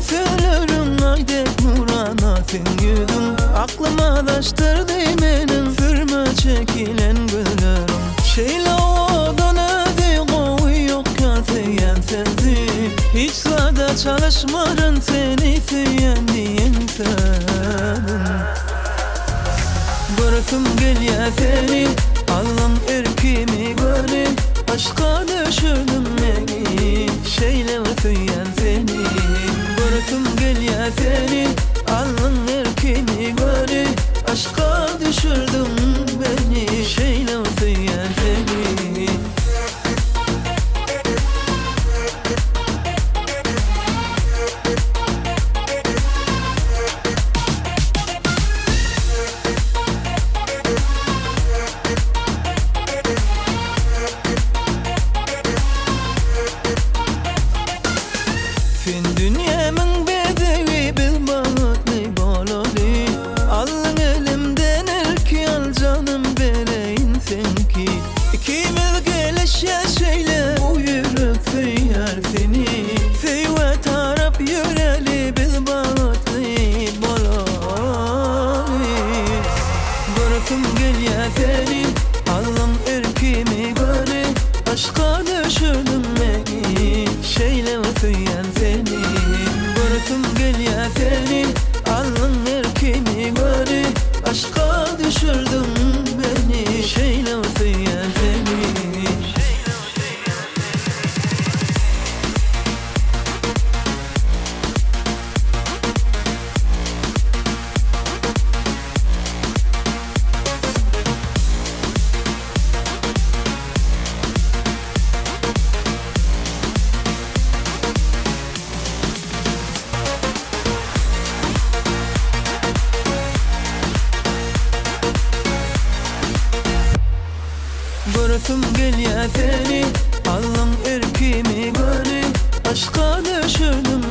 söylerim aydek nuranatın yüdüm. Aklıma daştırdı benim sürme çekilen güllerim. Şeyle odan öde koy yok kasiyen sensi. Hiç sırada çalışmarın seni süyen diyen senin. Bırakım gel ya seni, Allah'ım erkimi görün. Aşka düşürdüm beni, şeyle süyen seni. Bırakım gel ya seni, Allah'ım erkimi görün. Aşka düşürdüm beni, şeyle süyen seni. Fin dünyamın bedevi bil bağıtlı bağladı. Allah'ın elimden erki al canım vereyim senki. İkimiz gelişe şeyle bu yürek seyer seni. Seyve taraf yüreli bil bağıtlı bağladı. Bırakım gel ya seni, Allah'ım erkimi göre. Aşka düşürdüm beni, şeyle süyen seni. Bırakım gel ya seni, Allah'ın erkimi göre. Aşka düşürdüm beni, şeyle süyen seni. Bırakım gel ya seni, Allah'ım erkimi göre. Aşka düşürdüm